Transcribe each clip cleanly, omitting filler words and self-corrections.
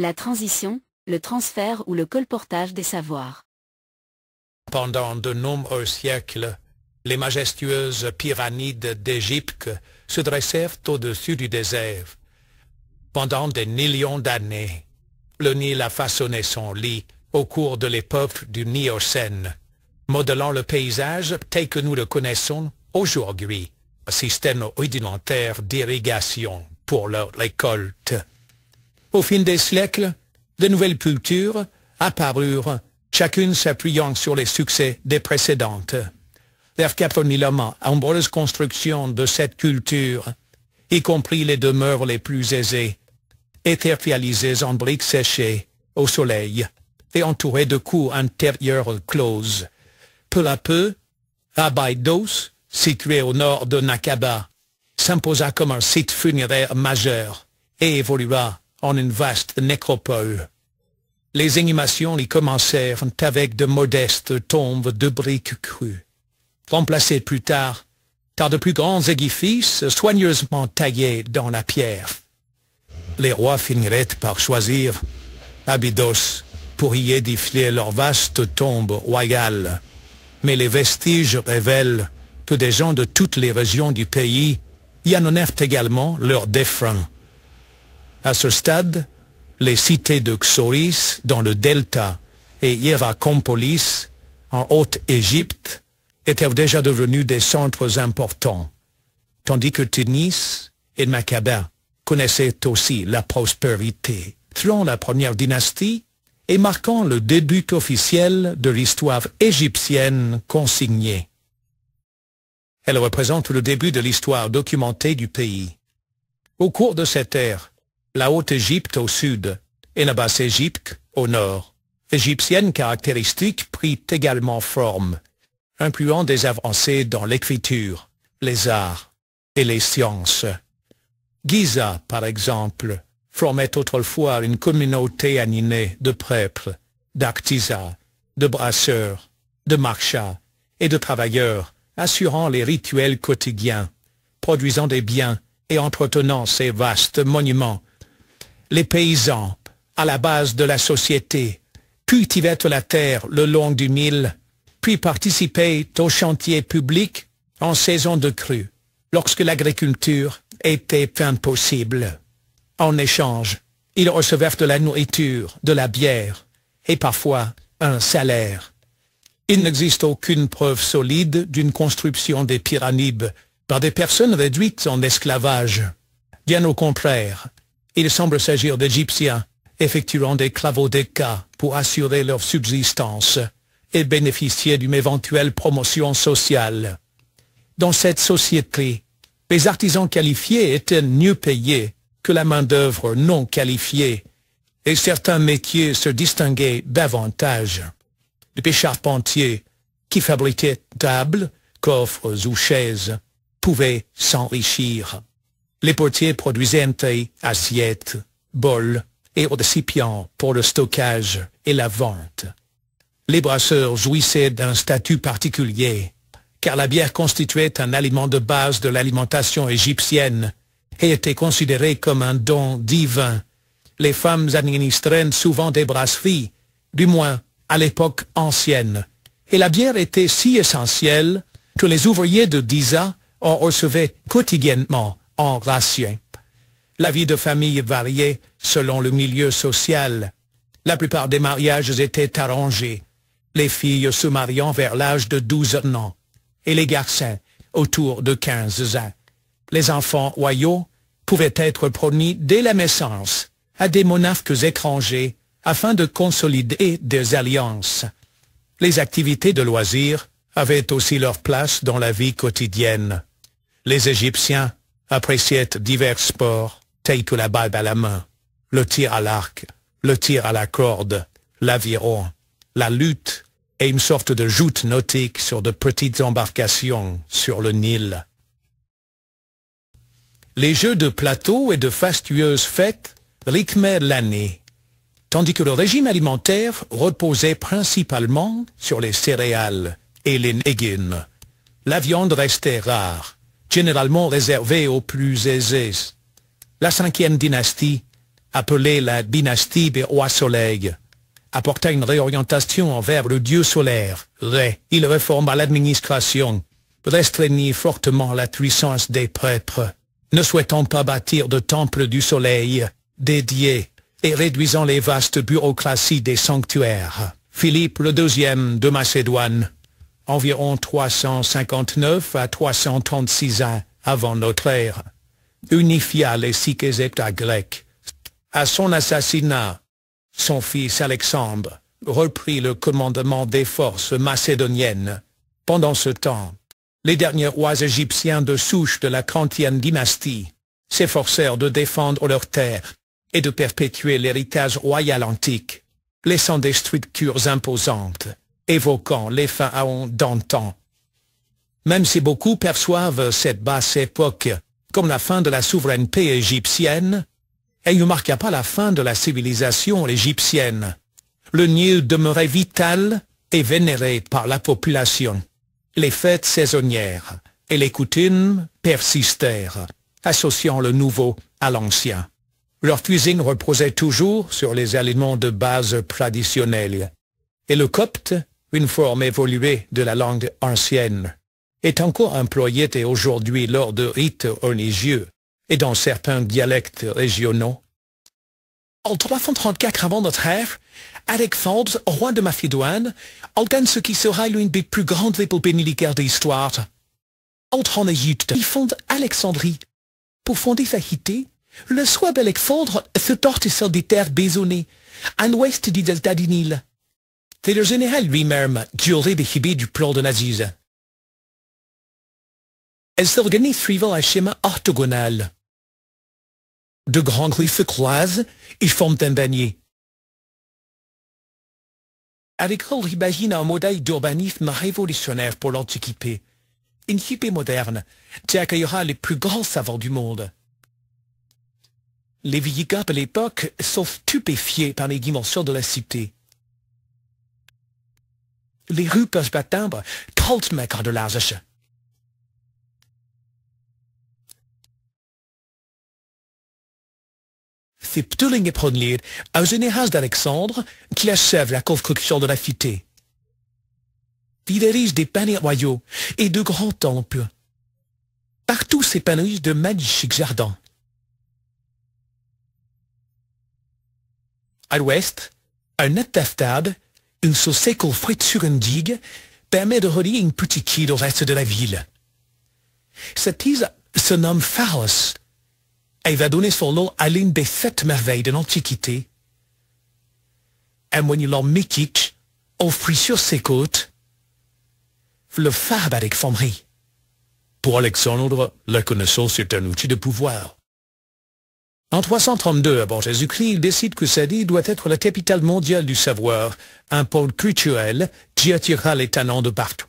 La transition, le transfert ou le colportage des savoirs. Pendant de nombreux siècles, les majestueuses pyramides d'Égypte se dressèrent au-dessus du désert. Pendant des millions d'années, le Nil a façonné son lit au cours de l'époque du Miocène, modelant le paysage tel que nous le connaissons aujourd'hui, un système rudimentaire d'irrigation pour leur récolte. Au fil des siècles, de nouvelles cultures apparurent, chacune s'appuyant sur les succès des précédentes. L'archipélague a nombreuses constructions de cette culture, y compris les demeures les plus aisées, étaient réalisées en briques séchées, au soleil, et entourées de cours intérieurs closes. Peu à peu, Abydos, situé au nord de Nakaba, s'imposa comme un site funéraire majeur et évolua en une vaste nécropole. Les inhumations y commencèrent avec de modestes tombes de briques crues, remplacées plus tard par de plus grands édifices soigneusement taillés dans la pierre. Les rois finiraient par choisir Abydos pour y édifier leur vaste tombe royale, mais les vestiges révèlent que des gens de toutes les régions du pays y annonnèrent également leurs défunts. À ce stade, les cités de Xoïs dans le delta et Hierakonpolis en Haute-Égypte étaient déjà devenus des centres importants, tandis que Tunis et Makaba connaissaient aussi la prospérité, selon la première dynastie et marquant le début officiel de l'histoire égyptienne consignée. Elle représente le début de l'histoire documentée du pays. Au cours de cette ère, la Haute-Égypte au sud et la Basse-Égypte au nord, égyptienne caractéristique prit également forme, incluant des avancées dans l'écriture, les arts et les sciences. Giza, par exemple, formait autrefois une communauté animée de prêtres, d'artisans, de brasseurs, de marchands et de travailleurs assurant les rituels quotidiens, produisant des biens et entretenant ces vastes monuments. Les paysans, à la base de la société, cultivaient la terre le long du Nil, puis participaient aux chantiers publics en saison de crue, lorsque l'agriculture était impossible. En échange, ils recevaient de la nourriture, de la bière et parfois un salaire. Il n'existe aucune preuve solide d'une construction des pyramides par des personnes réduites en esclavage. Bien au contraire, il semble s'agir d'Égyptiens effectuant des travaux d'état pour assurer leur subsistance et bénéficier d'une éventuelle promotion sociale. Dans cette société, les artisans qualifiés étaient mieux payés que la main-d'œuvre non qualifiée, et certains métiers se distinguaient davantage. Les charpentiers, qui fabriquaient tables, coffres ou chaises, pouvaient s'enrichir. Les portiers produisaient assiettes, bols et récipients pour le stockage et la vente. Les brasseurs jouissaient d'un statut particulier, car la bière constituait un aliment de base de l'alimentation égyptienne et était considérée comme un don divin. Les femmes administraient souvent des brasseries, du moins à l'époque ancienne, et la bière était si essentielle que les ouvriers de Giza en recevaient quotidiennement en ration. La vie de famille variait selon le milieu social. La plupart des mariages étaient arrangés, les filles se mariant vers l'âge de 12 ans, et les garçons autour de 15 ans. Les enfants royaux pouvaient être promis dès la naissance à des monarques étrangers afin de consolider des alliances. Les activités de loisirs avaient aussi leur place dans la vie quotidienne. Les Égyptiens appréciaient divers sports tels que la balle à la main, le tir à l'arc, le tir à la corde, l'aviron, la lutte et une sorte de joute nautique sur de petites embarcations sur le Nil. Les jeux de plateau et de fastueuses fêtes rythmaient l'année, tandis que le régime alimentaire reposait principalement sur les céréales et les légumes. La viande restait rare, généralement réservée aux plus aisés. La 5e dynastie appelée la dynastie des rois soleil, apporta une réorientation envers le dieu solaire. Il réforma l'administration, restreignit fortement la puissance des prêtres, ne souhaitant pas bâtir de temples du soleil dédiés et réduisant les vastes bureaucraties des sanctuaires. Philippe le II de Macédoine, environ 359 à 336 ans avant notre ère, unifia les 6 États grecs. À son assassinat, son fils Alexandre reprit le commandement des forces macédoniennes. Pendant ce temps, les derniers rois égyptiens de souche de la 30e dynastie s'efforcèrent de défendre leurs terres et de perpétuer l'héritage royal antique, laissant des structures imposantes, évoquant les pharaons d'antan. Même si beaucoup perçoivent cette basse époque comme la fin de la souveraineté égyptienne, elle ne marqua pas la fin de la civilisation égyptienne. Le Nil demeurait vital et vénéré par la population. Les fêtes saisonnières et les coutumes persistèrent, associant le nouveau à l'ancien. Leur cuisine reposait toujours sur les aliments de base traditionnels. Et le copte, une forme évoluée de la langue ancienne, est encore employé aujourd'hui lors de rites religieux et dans certains dialectes régionaux. En 334 avant notre ère, Alexandre, roi de Macédoine, gagne ce qui sera l'une des plus grandes républiques militaires de l'histoire. Entre en Égypte, il fonde Alexandrie. Pour fonder sa cité, le soir d'Alexandre se porte sur des terres baisonnées, à l'ouest du delta du Nil. C'est le général lui-même qui aurait décidé du plan de Naziz. Elle s'organise suivant un schéma orthogonal. De grands griffes croisent et forment un panier. Alexandre imagine un modèle d'urbanisme révolutionnaire pour l'Antiquité. Une cité moderne qui accueillera les plus grands savants du monde. Les visiteurs de l'époque sont stupéfiés par les dimensions de la cité. Les rues peuvent atteindre 30 mètres de large. C'est Ptolemy Ier, un général d'Alexandre, qui achève la construction de la cité. Il érige des palais royaux et de grands temples. Partout s'épanouissent de magnifiques jardins. À l'ouest, un attestable, une chaussée construite sur une digue, permet de relier une petite île au reste de la ville. Cette île se nomme Pharos. Elle va donner son nom à l'une des 7 merveilles de l'Antiquité. Un monument mythique offrit sur ses côtes le phare d'Alexandrie. Pour Alexandre, la connaissance est un outil de pouvoir. En 332 avant Jésus-Christ, il décide que cette île doit être la capitale mondiale du savoir, un pôle culturel qui attirera les talents de partout.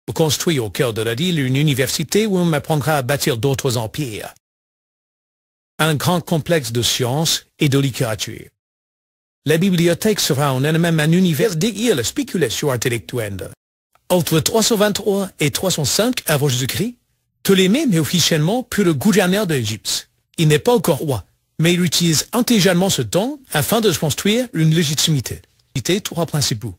On construit au cœur de la ville une université où on apprendra à bâtir d'autres empires. Un grand complexe de sciences et de littérature. La bibliothèque sera en elle-même un univers dédié à la spéculation intellectuelle. Entre 323 et 305 avant Jésus-Christ, Ptolémée met officiellement plus le gouverneur de l'Égypte. Il n'est pas encore roi, mais il utilise intelligemment ce temps afin de se construire une légitimité. Il a 3 principaux.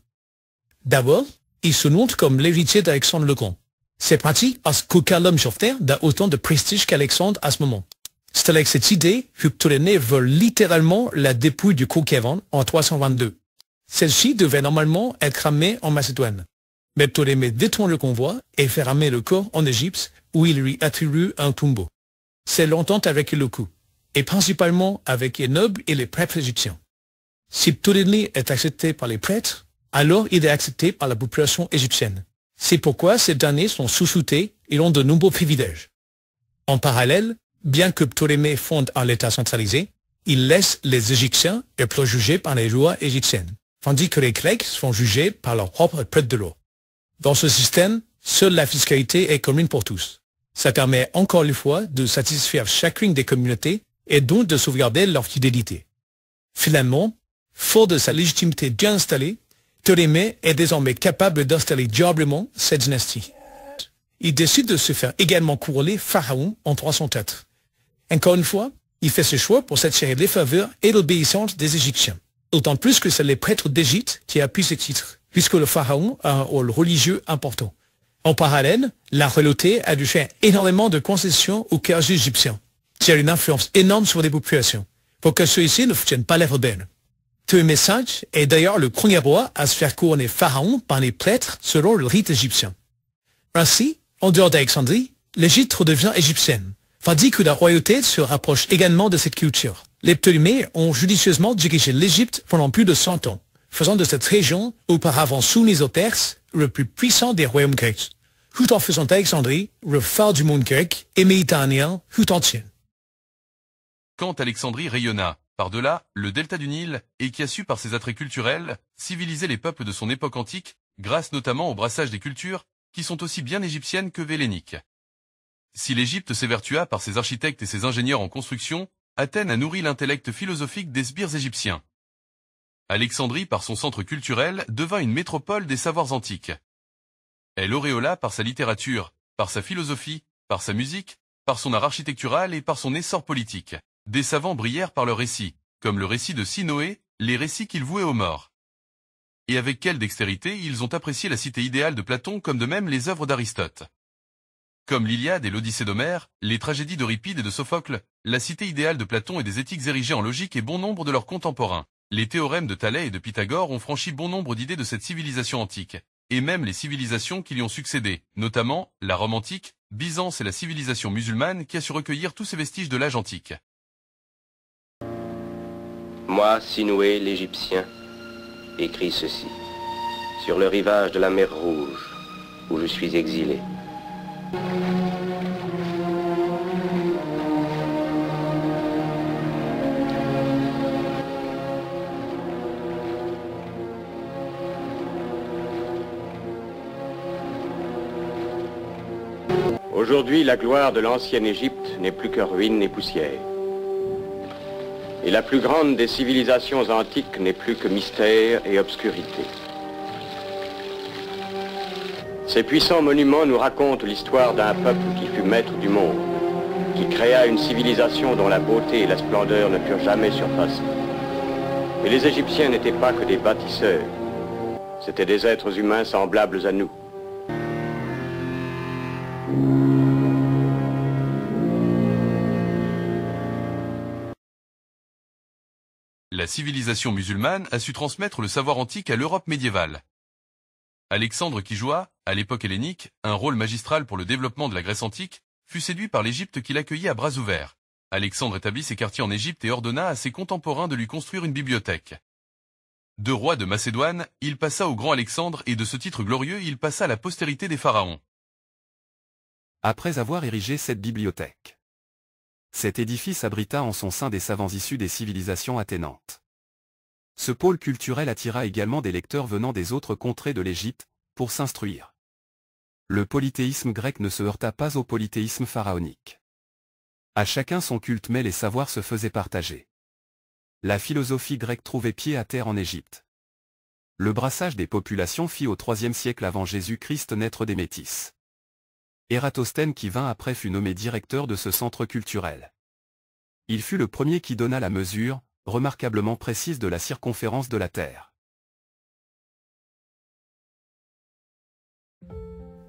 D'abord, il se montre comme l'héritier d'Alexandre le Grand. C'est pratique parce qu'aucun homme sur Terre n'a autant de prestige qu'Alexandre à ce moment. C'est avec cette idée que Ptolémée vole littéralement la dépouille du conquérant en 322. Celle-ci devait normalement être ramée en Macédoine. Mais Ptolémée détourne le convoi et fait ramer le corps en Égypte où il lui attribue un tombeau. C'est l'entente avec le coup, et principalement avec les nobles et les prêtres égyptiens. Si Ptolémée est accepté par les prêtres, alors il est accepté par la population égyptienne. C'est pourquoi ces derniers sont sous-soutés et ont de nombreux privilèges. En parallèle, bien que Ptolémée fonde un État centralisé, il laisse les Égyptiens être jugés par les lois égyptiennes, tandis que les Grecs sont jugés par leur propre prêtre de loi. Dans ce système, seule la fiscalité est commune pour tous. Ça permet encore une fois de satisfaire chacune des communautés et donc de sauvegarder leur fidélité. Finalement, fort de sa légitimité bien installée, Ptolémée est désormais capable d'installer durablement cette dynastie. Il décide de se faire également couronner pharaon en 304. Encore une fois, Il fait ce choix pour s'attirer les faveurs et l'obéissance des Égyptiens. D'autant plus que c'est les prêtres d'Égypte qui appuient ce titre, puisque le pharaon a un rôle religieux important. En parallèle, la royauté a dû faire énormément de concessions aux clergés égyptiens, qui a une influence énorme sur les populations, pour que ceux-ci ne soutiennent pas les rebelles. Thutmose est d'ailleurs le premier roi à se faire couronner pharaon par les prêtres selon le rite égyptien. Ainsi, en dehors d'Alexandrie, l'Égypte redevient égyptienne, tandis que la royauté se rapproche également de cette culture. Les Ptolémées ont judicieusement dirigé l'Égypte pendant plus de 100 ans, faisant de cette région, auparavant soumise aux Perses, le plus puissant des royaumes grecs, tout en faisant d'Alexandrie le phare du monde grec et méditerranéen tout entier. Quand Alexandrie rayonna, par-delà, le delta du Nil, et qui a su par ses attraits culturels, civiliser les peuples de son époque antique, grâce notamment au brassage des cultures, qui sont aussi bien égyptiennes que helléniques. Si l'Égypte s'évertua par ses architectes et ses ingénieurs en construction, Athènes a nourri l'intellect philosophique des sbires égyptiens. Alexandrie, par son centre culturel, devint une métropole des savoirs antiques. Elle auréola par sa littérature, par sa philosophie, par sa musique, par son art architectural et par son essor politique. Des savants brillèrent par leurs récits, comme le récit de Sinoé, les récits qu'ils vouaient aux morts. Et avec quelle dextérité ils ont apprécié la cité idéale de Platon comme de même les œuvres d'Aristote. Comme l'Iliade et l'Odyssée d'Homère, les tragédies d'Euripide et de Sophocle, la cité idéale de Platon et des éthiques érigées en logique et bon nombre de leurs contemporains. Les théorèmes de Thalès et de Pythagore ont franchi bon nombre d'idées de cette civilisation antique, et même les civilisations qui lui ont succédé, notamment la Rome antique, Byzance et la civilisation musulmane qui a su recueillir tous ces vestiges de l'âge antique. Moi, Sinoé, l'Égyptien, écris ceci, sur le rivage de la mer Rouge, où je suis exilé. Aujourd'hui, la gloire de l'ancienne Égypte n'est plus que ruine et poussière. Et la plus grande des civilisations antiques n'est plus que mystère et obscurité. Ces puissants monuments nous racontent l'histoire d'un peuple qui fut maître du monde, qui créa une civilisation dont la beauté et la splendeur ne furent jamais surpassées. Mais les Égyptiens n'étaient pas que des bâtisseurs, c'étaient des êtres humains semblables à nous. La civilisation musulmane a su transmettre le savoir antique à l'Europe médiévale. Alexandre qui joua, à l'époque hellénique, un rôle magistral pour le développement de la Grèce antique, fut séduit par l'Égypte qui l'accueillit à bras ouverts. Alexandre établit ses quartiers en Égypte et ordonna à ses contemporains de lui construire une bibliothèque. De roi de Macédoine, il passa au grand Alexandre et de ce titre glorieux il passa à la postérité des pharaons. Après avoir érigé cette bibliothèque, cet édifice abrita en son sein des savants issus des civilisations athénantes. Ce pôle culturel attira également des lecteurs venant des autres contrées de l'Égypte, pour s'instruire. Le polythéisme grec ne se heurta pas au polythéisme pharaonique. À chacun son culte mais les savoirs se faisaient partager. La philosophie grecque trouvait pied à terre en Égypte. Le brassage des populations fit au IIIe siècle avant Jésus-Christ naître des métis. Ératosthène qui vint après fut nommé directeur de ce centre culturel. Il fut le premier qui donna la mesure, remarquablement précise de la circonférence de la Terre.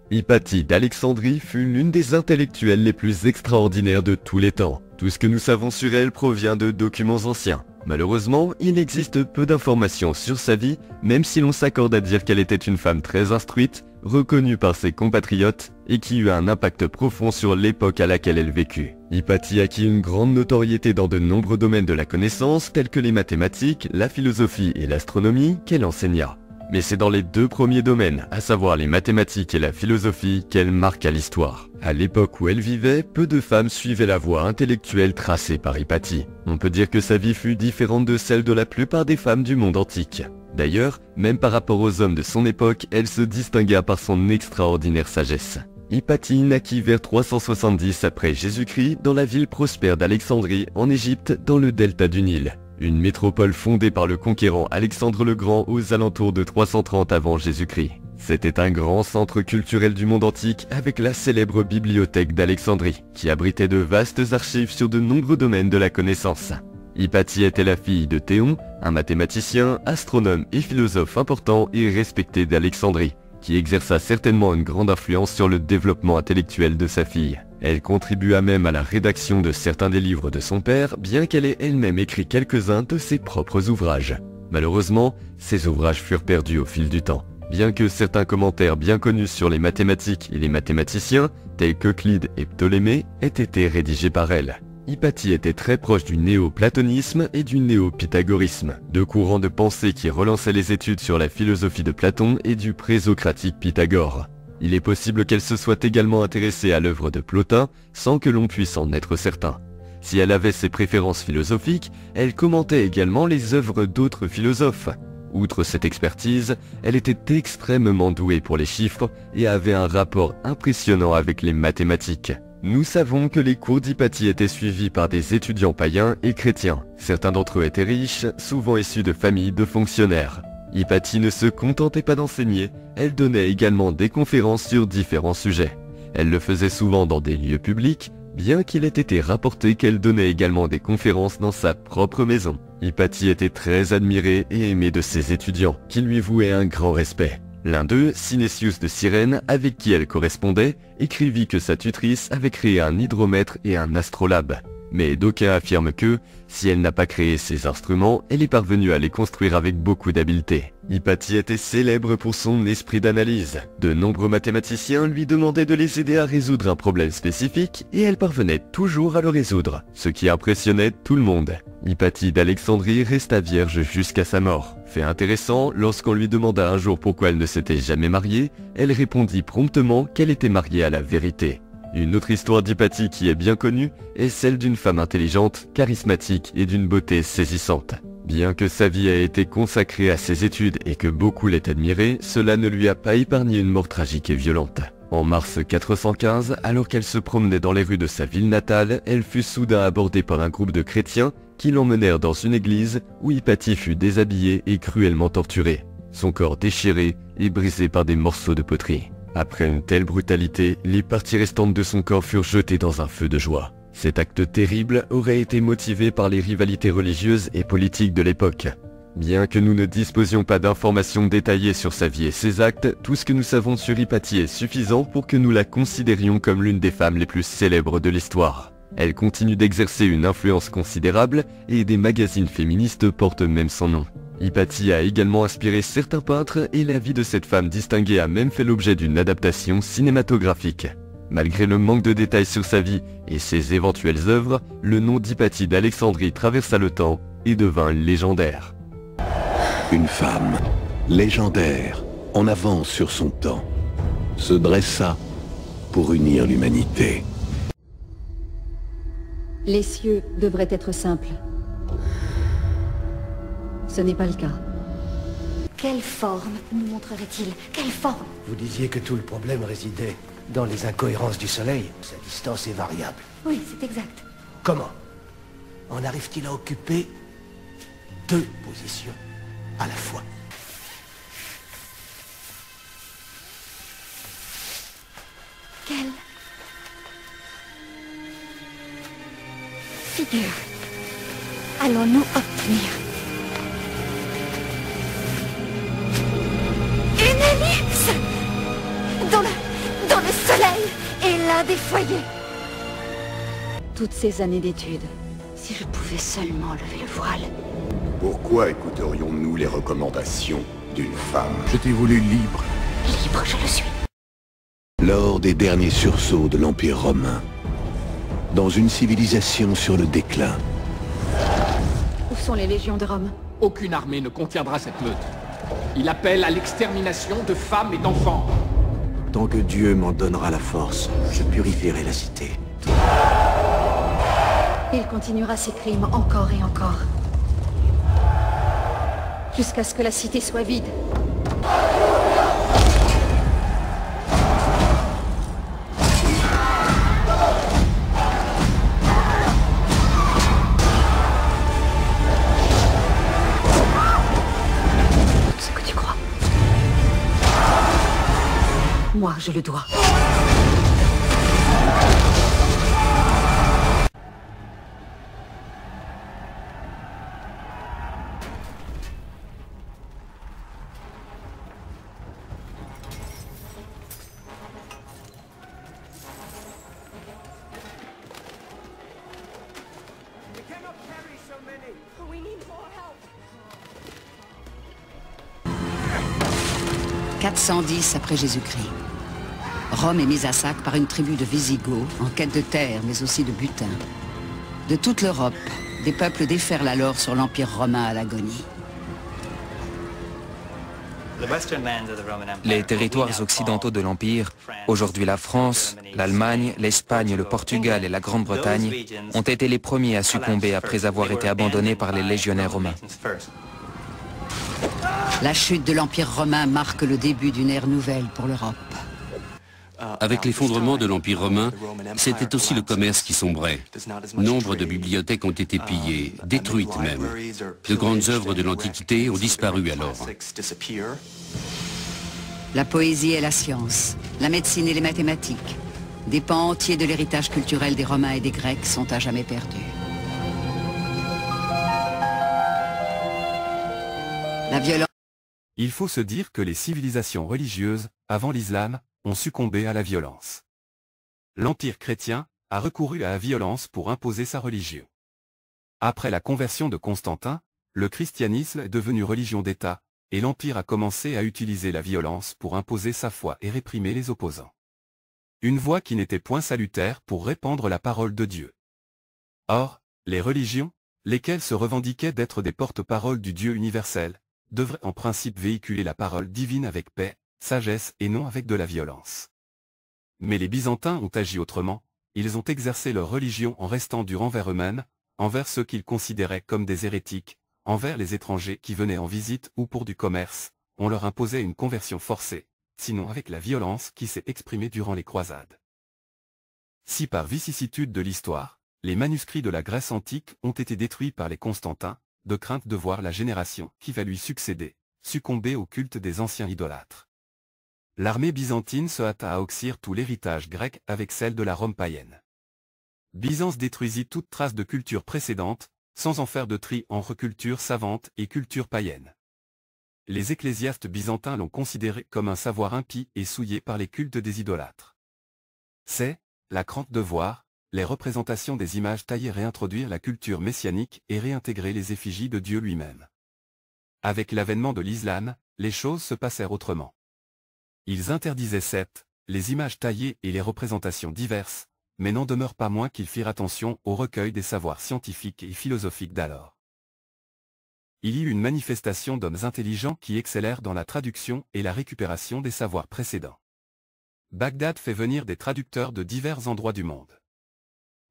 Hypatie d'Alexandrie fut l'une des intellectuelles les plus extraordinaires de tous les temps. Tout ce que nous savons sur elle provient de documents anciens. Malheureusement, il existe peu d'informations sur sa vie, même si l'on s'accorde à dire qu'elle était une femme très instruite, reconnue par ses compatriotes, et qui eut un impact profond sur l'époque à laquelle elle vécut. Hypatie acquit une grande notoriété dans de nombreux domaines de la connaissance, tels que les mathématiques, la philosophie et l'astronomie, qu'elle enseigna. Mais c'est dans les deux premiers domaines, à savoir les mathématiques et la philosophie, qu'elle marqua l'histoire. À l'époque où elle vivait, peu de femmes suivaient la voie intellectuelle tracée par Hypatie. On peut dire que sa vie fut différente de celle de la plupart des femmes du monde antique. D'ailleurs, même par rapport aux hommes de son époque, elle se distingua par son extraordinaire sagesse. Hypatie naquit vers 370 après Jésus-Christ dans la ville prospère d'Alexandrie, en Égypte, dans le delta du Nil. Une métropole fondée par le conquérant Alexandre le Grand aux alentours de 330 avant Jésus-Christ. C'était un grand centre culturel du monde antique avec la célèbre bibliothèque d'Alexandrie, qui abritait de vastes archives sur de nombreux domaines de la connaissance. Hypatie était la fille de Théon, un mathématicien, astronome et philosophe important et respecté d'Alexandrie, qui exerça certainement une grande influence sur le développement intellectuel de sa fille. Elle contribua même à la rédaction de certains des livres de son père, bien qu'elle ait elle-même écrit quelques-uns de ses propres ouvrages. Malheureusement, ces ouvrages furent perdus au fil du temps. Bien que certains commentaires bien connus sur les mathématiques et les mathématiciens, tels qu'Euclide et Ptolémée, aient été rédigés par elle. Hypatie était très proche du néo-platonisme et du néo-pythagorisme, deux courants de pensée qui relançaient les études sur la philosophie de Platon et du présocratique Pythagore. Il est possible qu'elle se soit également intéressée à l'œuvre de Plotin, sans que l'on puisse en être certain. Si elle avait ses préférences philosophiques, elle commentait également les œuvres d'autres philosophes. Outre cette expertise, elle était extrêmement douée pour les chiffres et avait un rapport impressionnant avec les mathématiques. Nous savons que les cours d'Hypatie étaient suivis par des étudiants païens et chrétiens. Certains d'entre eux étaient riches, souvent issus de familles de fonctionnaires. Hypatie ne se contentait pas d'enseigner, elle donnait également des conférences sur différents sujets. Elle le faisait souvent dans des lieux publics, bien qu'il ait été rapporté qu'elle donnait également des conférences dans sa propre maison. Hypatie était très admirée et aimée de ses étudiants, qui lui vouaient un grand respect. L'un d'eux, Synesius de Cyrène, avec qui elle correspondait, écrivit que sa tutrice avait créé un hydromètre et un astrolabe. Mais d'aucuns affirment que, si elle n'a pas créé ces instruments, elle est parvenue à les construire avec beaucoup d'habileté. Hypatie était célèbre pour son esprit d'analyse. De nombreux mathématiciens lui demandaient de les aider à résoudre un problème spécifique et elle parvenait toujours à le résoudre, ce qui impressionnait tout le monde. Hypatie d'Alexandrie resta vierge jusqu'à sa mort. Fait intéressant, lorsqu'on lui demanda un jour pourquoi elle ne s'était jamais mariée, elle répondit promptement qu'elle était mariée à la vérité. Une autre histoire d'Hypatie qui est bien connue est celle d'une femme intelligente, charismatique et d'une beauté saisissante. Bien que sa vie ait été consacrée à ses études et que beaucoup l'aient admirée, cela ne lui a pas épargné une mort tragique et violente. En mars 415, alors qu'elle se promenait dans les rues de sa ville natale, elle fut soudain abordée par un groupe de chrétiens qui l'emmenèrent dans une église où Hypatie fut déshabillée et cruellement torturée, son corps déchiré et brisé par des morceaux de poterie. Après une telle brutalité, les parties restantes de son corps furent jetées dans un feu de joie. Cet acte terrible aurait été motivé par les rivalités religieuses et politiques de l'époque. Bien que nous ne disposions pas d'informations détaillées sur sa vie et ses actes, tout ce que nous savons sur Hypatie est suffisant pour que nous la considérions comme l'une des femmes les plus célèbres de l'histoire. Elle continue d'exercer une influence considérable et des magazines féministes portent même son nom. Hypatie a également inspiré certains peintres et la vie de cette femme distinguée a même fait l'objet d'une adaptation cinématographique. Malgré le manque de détails sur sa vie et ses éventuelles œuvres, le nom d'Hypatie d'Alexandrie traversa le temps et devint légendaire. Une femme, légendaire, en avance sur son temps, se dressa pour unir l'humanité. Les cieux devraient être simples. Ce n'est pas le cas. Quelle forme nous montrerait-il? Quelle forme? Vous disiez que tout le problème résidait dans les incohérences du Soleil. Sa distance est variable. Oui, c'est exact. Comment en arrive-t-il à occuper deux positions à la fois? Quelle figure allons-nous obtenir? Une ellipse dans le soleil est l'un des foyers. Toutes ces années d'études, si je pouvais seulement lever le voile. Pourquoi écouterions-nous les recommandations d'une femme? Je t'ai voulu libre. Libre, je le suis. Lors des derniers sursauts de l'Empire romain, dans une civilisation sur le déclin, Où sont les légions de Rome? Aucune armée ne contiendra cette meute. Il appelle à l'extermination de femmes et d'enfants. Tant que Dieu m'en donnera la force, je purifierai la cité. Il continuera ses crimes encore et encore. Jusqu'à ce que la cité soit vide. Ce que tu crois. moi, je le dois. « 410 après Jésus-Christ. Rome est mise à sac par une tribu de Visigoths en quête de terre, mais aussi de butin. De toute l'Europe, des peuples déferlent alors sur l'Empire romain à l'agonie. Les territoires occidentaux de l'Empire, aujourd'hui la France, l'Allemagne, l'Espagne, le Portugal et la Grande-Bretagne, ont été les premiers à succomber après avoir été abandonnés par les légionnaires romains. La chute de l'Empire romain marque le début d'une ère nouvelle pour l'Europe. Avec l'effondrement de l'Empire romain, c'était aussi le commerce qui sombrait. Nombre de bibliothèques ont été pillées, détruites même. De grandes œuvres de l'Antiquité ont disparu alors. La poésie et la science, la médecine et les mathématiques, des pans entiers de l'héritage culturel des Romains et des Grecs sont à jamais perdus. La violence. Il faut se dire que les civilisations religieuses, avant l'islam, ont succombé à la violence. L'Empire chrétien a recouru à la violence pour imposer sa religion. Après la conversion de Constantin, le christianisme est devenu religion d'État, et l'Empire a commencé à utiliser la violence pour imposer sa foi et réprimer les opposants. Une voie qui n'était point salutaire pour répandre la parole de Dieu. Or, les religions, lesquelles se revendiquaient d'être des porte-paroles du Dieu universel, devraient en principe véhiculer la parole divine avec paix, sagesse et non avec de la violence. Mais les Byzantins ont agi autrement, ils ont exercé leur religion en restant durs envers eux-mêmes, envers ceux qu'ils considéraient comme des hérétiques, envers les étrangers qui venaient en visite ou pour du commerce, on leur imposait une conversion forcée, sinon avec la violence qui s'est exprimée durant les croisades. Si par vicissitude de l'histoire, les manuscrits de la Grèce antique ont été détruits par les Constantins, de crainte de voir la génération qui va lui succéder, succomber au culte des anciens idolâtres. L'armée byzantine se hâta à oxyre tout l'héritage grec avec celle de la Rome païenne. Byzance détruisit toute trace de culture précédente, sans en faire de tri entre culture savante et culture païenne. Les ecclésiastes byzantins l'ont considéré comme un savoir impie et souillé par les cultes des idolâtres. C'est la crainte de voir les représentations des images taillées réintroduire la culture messianique et réintégrer les effigies de Dieu lui-même. Avec l'avènement de l'islam, les choses se passèrent autrement. Ils interdisaient les images taillées et les représentations diverses, mais n'en demeure pas moins qu'ils firent attention au recueil des savoirs scientifiques et philosophiques d'alors. Il y eut une manifestation d'hommes intelligents qui excellèrent dans la traduction et la récupération des savoirs précédents. Bagdad fait venir des traducteurs de divers endroits du monde.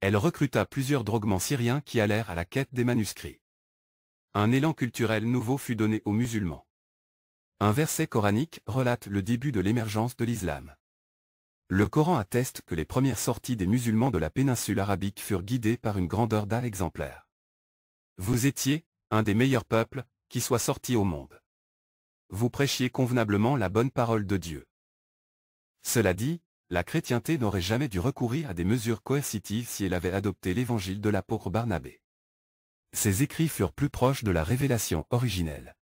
Elle recruta plusieurs drogmans syriens qui allèrent à la quête des manuscrits. Un élan culturel nouveau fut donné aux musulmans. Un verset coranique relate le début de l'émergence de l'islam. Le Coran atteste que les premières sorties des musulmans de la péninsule arabique furent guidées par une grandeur d'âme exemplaire. Vous étiez un des meilleurs peuples qui soit sorti au monde. Vous prêchiez convenablement la bonne parole de Dieu. Cela dit, la chrétienté n'aurait jamais dû recourir à des mesures coercitives si elle avait adopté l'évangile de l'apôtre Barnabé. Ses écrits furent plus proches de la révélation originelle.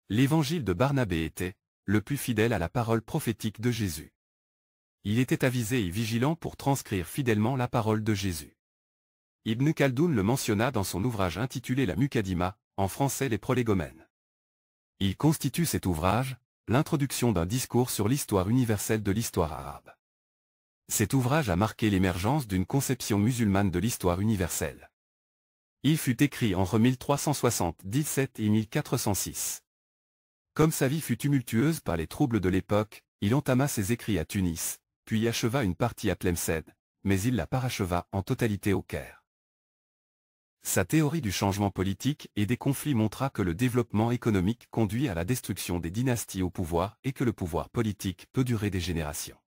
L'évangile de Barnabé était le plus fidèle à la parole prophétique de Jésus. Il était avisé et vigilant pour transcrire fidèlement la parole de Jésus. Ibn Khaldoun le mentionna dans son ouvrage intitulé La Muqaddima, en français les Prolégomènes. Il constitue cet ouvrage, l'introduction d'un discours sur l'histoire universelle de l'histoire arabe. Cet ouvrage a marqué l'émergence d'une conception musulmane de l'histoire universelle. Il fut écrit entre 1377 et 1406. Comme sa vie fut tumultueuse par les troubles de l'époque, il entama ses écrits à Tunis, puis acheva une partie à Tlemcen, mais il la paracheva en totalité au Caire. Sa théorie du changement politique et des conflits montra que le développement économique conduit à la destruction des dynasties au pouvoir et que le pouvoir politique peut durer des générations.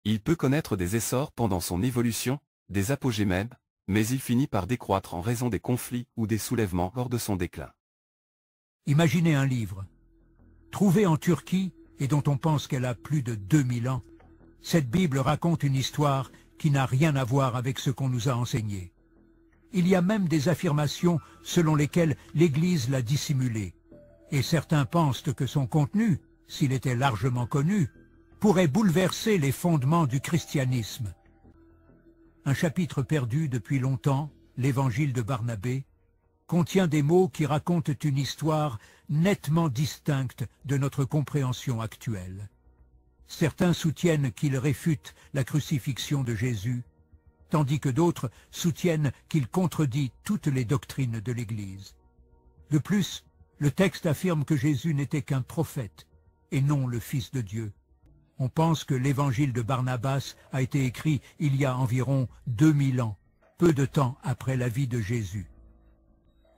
Il peut connaître des essors pendant son évolution, des apogées même, mais il finit par décroître en raison des conflits ou des soulèvements lors de son déclin. Imaginez un livre, trouvé en Turquie et dont on pense qu'elle a plus de 2000 ans, cette Bible raconte une histoire qui n'a rien à voir avec ce qu'on nous a enseigné. Il y a même des affirmations selon lesquelles l'Église l'a dissimulée, et certains pensent que son contenu, s'il était largement connu, pourrait bouleverser les fondements du christianisme. Un chapitre perdu depuis longtemps, l'Évangile de Barnabé, contient des mots qui racontent une histoire nettement distincte de notre compréhension actuelle. Certains soutiennent qu'il réfute la crucifixion de Jésus, tandis que d'autres soutiennent qu'il contredit toutes les doctrines de l'Église. De plus, le texte affirme que Jésus n'était qu'un prophète et non le Fils de Dieu. On pense que l'évangile de Barnabas a été écrit il y a environ 2000 ans, peu de temps après la vie de Jésus.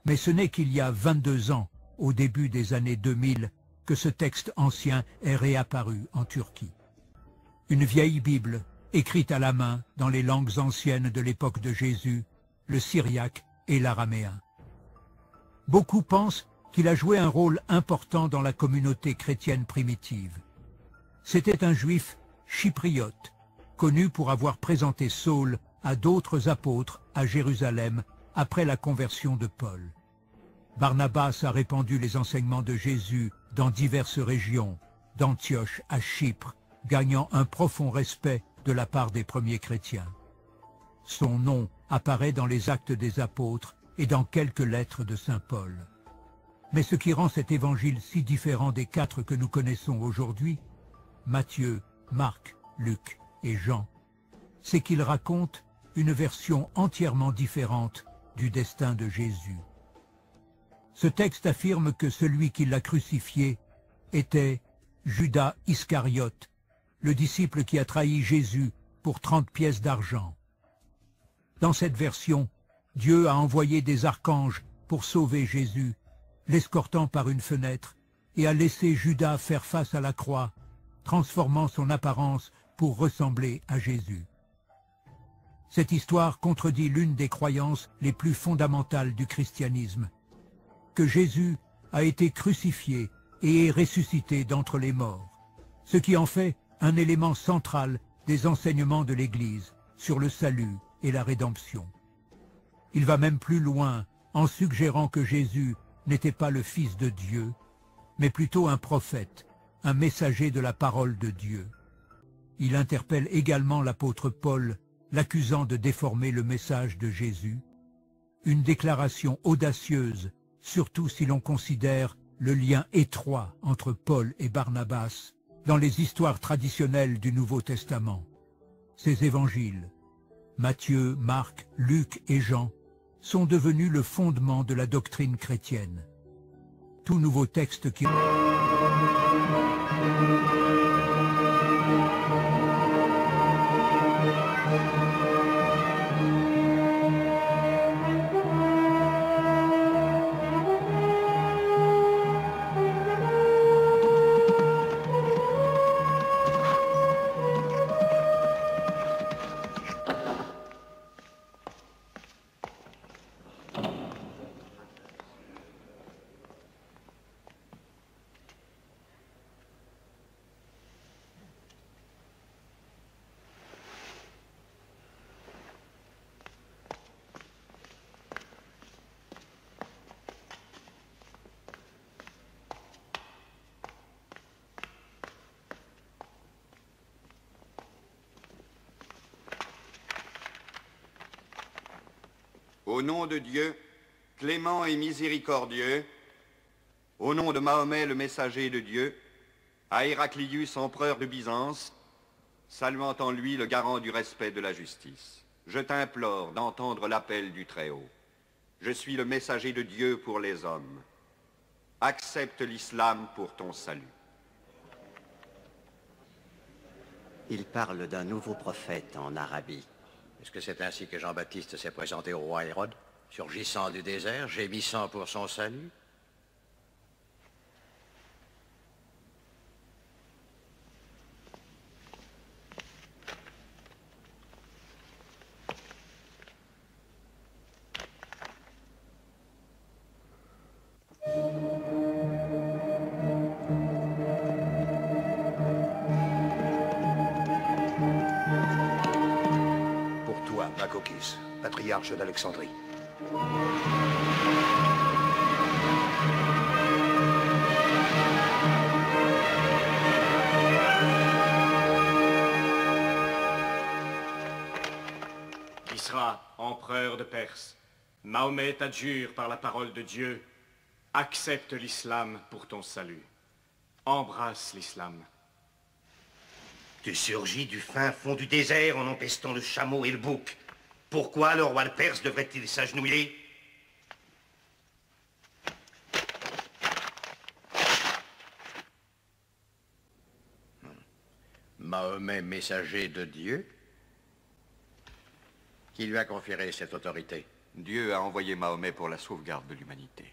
Mais ce n'est qu'il y a 22 ans, au début des années 2000, que ce texte ancien est réapparu en Turquie. Une vieille Bible, écrite à la main dans les langues anciennes de l'époque de Jésus, le syriaque et l'araméen. Beaucoup pensent qu'il a joué un rôle important dans la communauté chrétienne primitive. C'était un juif chypriote, connu pour avoir présenté Saul à d'autres apôtres à Jérusalem après la conversion de Paul. Barnabas a répandu les enseignements de Jésus dans diverses régions, d'Antioche à Chypre, gagnant un profond respect de la part des premiers chrétiens. Son nom apparaît dans les Actes des Apôtres et dans quelques lettres de saint Paul. Mais ce qui rend cet évangile si différent des 4 que nous connaissons aujourd'hui, Matthieu, Marc, Luc et Jean, c'est qu'il raconte une version entièrement différente du destin de Jésus. Ce texte affirme que celui qui l'a crucifié était Judas Iscariote, le disciple qui a trahi Jésus pour 30 pièces d'argent. Dans cette version, Dieu a envoyé des archanges pour sauver Jésus, l'escortant par une fenêtre, et a laissé Judas faire face à la croix, transformant son apparence pour ressembler à Jésus. Cette histoire contredit l'une des croyances les plus fondamentales du christianisme, que Jésus a été crucifié et est ressuscité d'entre les morts, ce qui en fait un élément central des enseignements de l'Église sur le salut et la rédemption. Il va même plus loin en suggérant que Jésus n'était pas le Fils de Dieu, mais plutôt un prophète, un messager de la parole de Dieu. Il interpelle également l'apôtre Paul, l'accusant de déformer le message de Jésus, une déclaration audacieuse, surtout si l'on considère le lien étroit entre Paul et Barnabas dans les histoires traditionnelles du Nouveau Testament. Ces évangiles, Matthieu, Marc, Luc et Jean, sont devenus le fondement de la doctrine chrétienne. Tout nouveau texte qui... Au nom de Dieu, clément et miséricordieux, au nom de Mahomet le messager de Dieu, à Héraclius, empereur de Byzance, saluant en lui le garant du respect de la justice, je t'implore d'entendre l'appel du Très-Haut. Je suis le messager de Dieu pour les hommes. Accepte l'islam pour ton salut. Il parle d'un nouveau prophète en Arabie. Est-ce que c'est ainsi que Jean-Baptiste s'est présenté au roi Hérode, surgissant du désert, gémissant pour son salut? Antiochis, patriarche d'Alexandrie. Isra, empereur de Perse, Mahomet t'adjure par la parole de Dieu, accepte l'islam pour ton salut. Embrasse l'islam. Tu surgis du fin fond du désert en empestant le chameau et le bouc. Pourquoi le roi de Perse devrait-il s'agenouiller? Mahomet, messager de Dieu? Qui lui a conféré cette autorité? Dieu a envoyé Mahomet pour la sauvegarde de l'humanité.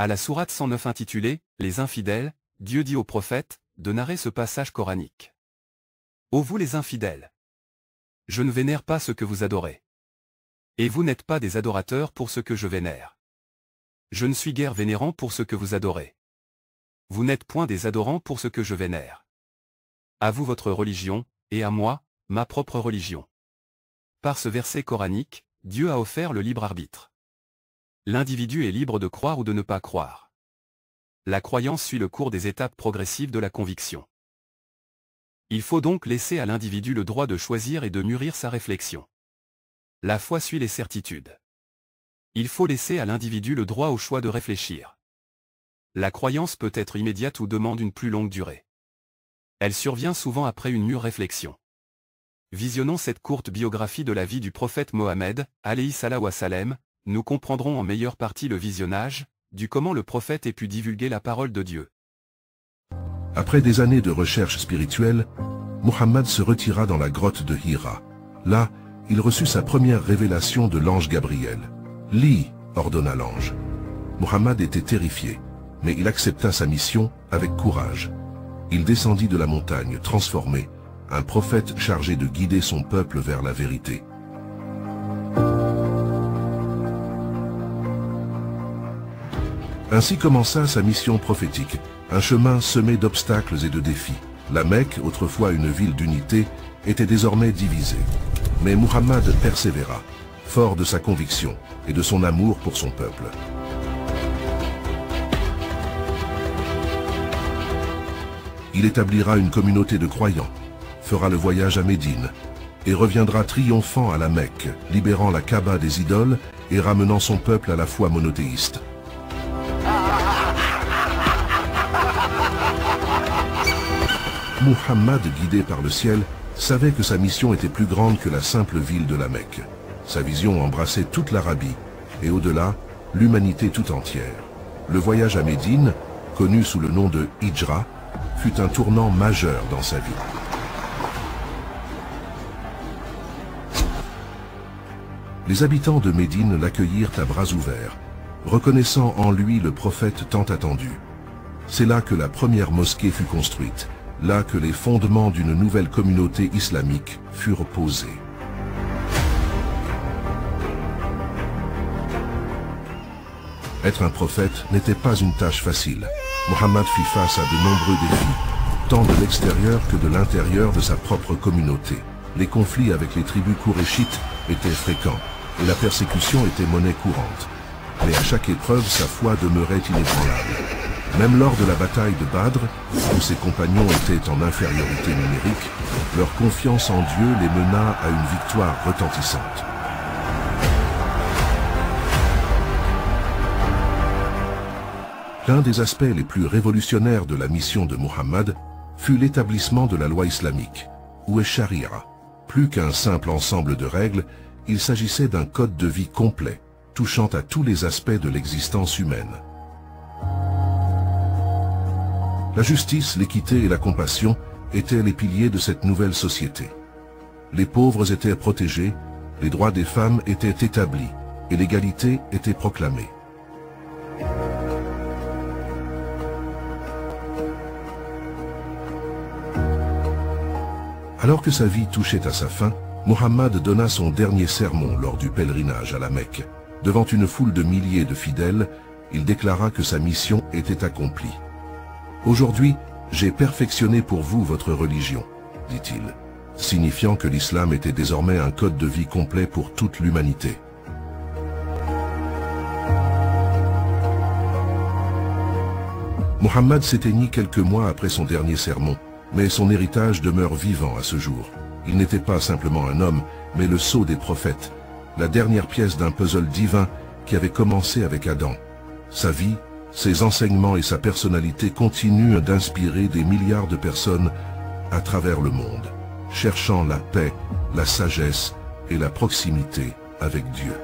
À la sourate 109 intitulée « Les infidèles », Dieu dit au prophète de narrer ce passage coranique. Ô vous les infidèles! Je ne vénère pas ce que vous adorez. Et vous n'êtes pas des adorateurs pour ce que je vénère. Je ne suis guère vénérant pour ce que vous adorez. Vous n'êtes point des adorants pour ce que je vénère. À vous votre religion, et à moi, ma propre religion. Par ce verset coranique, Dieu a offert le libre arbitre. L'individu est libre de croire ou de ne pas croire. La croyance suit le cours des étapes progressives de la conviction. Il faut donc laisser à l'individu le droit de choisir et de mûrir sa réflexion. La foi suit les certitudes. Il faut laisser à l'individu le droit au choix de réfléchir. La croyance peut être immédiate ou demande une plus longue durée. Elle survient souvent après une mûre réflexion. Visionnons cette courte biographie de la vie du prophète Mohammed, alayhi salam wa salam. Nous comprendrons en meilleure partie le visionnage, du comment le prophète ait pu divulguer la parole de Dieu. Après des années de recherche spirituelle, Muhammad se retira dans la grotte de Hira. Là, il reçut sa première révélation de l'ange Gabriel. « Lis », ordonna l'ange. Muhammad était terrifié, mais il accepta sa mission avec courage. Il descendit de la montagne, transformé, un prophète chargé de guider son peuple vers la vérité. Ainsi commença sa mission prophétique, un chemin semé d'obstacles et de défis. La Mecque, autrefois une ville d'unité, était désormais divisée. Mais Muhammad persévéra, fort de sa conviction et de son amour pour son peuple. Il établira une communauté de croyants, fera le voyage à Médine et reviendra triomphant à la Mecque, libérant la Kaaba des idoles et ramenant son peuple à la foi monothéiste. Muhammad, guidé par le ciel, savait que sa mission était plus grande que la simple ville de la Mecque. Sa vision embrassait toute l'Arabie et au-delà, l'humanité tout entière. Le voyage à Médine, connu sous le nom de Hijra, fut un tournant majeur dans sa vie. Les habitants de Médine l'accueillirent à bras ouverts, reconnaissant en lui le prophète tant attendu. C'est là que la première mosquée fut construite, là que les fondements d'une nouvelle communauté islamique furent posés. Être un prophète n'était pas une tâche facile. Muhammad fit face à de nombreux défis, tant de l'extérieur que de l'intérieur de sa propre communauté. Les conflits avec les tribus qurayshites étaient fréquents et la persécution était monnaie courante. Mais à chaque épreuve, sa foi demeurait inébranlable. Même lors de la bataille de Badr, où ses compagnons étaient en infériorité numérique, leur confiance en Dieu les mena à une victoire retentissante. L'un des aspects les plus révolutionnaires de la mission de Muhammad fut l'établissement de la loi islamique, ou Sharia. Plus qu'un simple ensemble de règles, il s'agissait d'un code de vie complet, touchant à tous les aspects de l'existence humaine. La justice, l'équité et la compassion étaient les piliers de cette nouvelle société. Les pauvres étaient protégés, les droits des femmes étaient établis et l'égalité était proclamée. Alors que sa vie touchait à sa fin, Mohammed donna son dernier sermon lors du pèlerinage à la Mecque. Devant une foule de milliers de fidèles, il déclara que sa mission était accomplie. « Aujourd'hui, j'ai perfectionné pour vous votre religion, dit-il, signifiant que l'islam était désormais un code de vie complet pour toute l'humanité. Mohammed s'éteignit quelques mois après son dernier sermon, mais son héritage demeure vivant à ce jour. Il n'était pas simplement un homme, mais le sceau des prophètes, la dernière pièce d'un puzzle divin qui avait commencé avec Adam. Sa vie, ses enseignements et sa personnalité continuent d'inspirer des milliards de personnes à travers le monde, cherchant la paix, la sagesse et la proximité avec Dieu.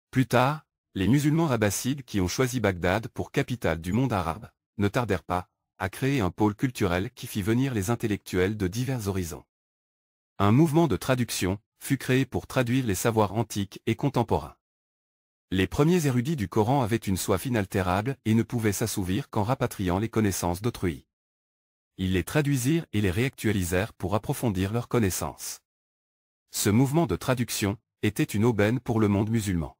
Plus tard, les musulmans abbassides qui ont choisi Bagdad pour capitale du monde arabe ne tardèrent pas à créer un pôle culturel qui fit venir les intellectuels de divers horizons. Un mouvement de traduction fut créé pour traduire les savoirs antiques et contemporains. Les premiers érudits du Coran avaient une soif inaltérable et ne pouvaient s'assouvir qu'en rapatriant les connaissances d'autrui. Ils les traduisirent et les réactualisèrent pour approfondir leurs connaissances. Ce mouvement de traduction était une aubaine pour le monde musulman.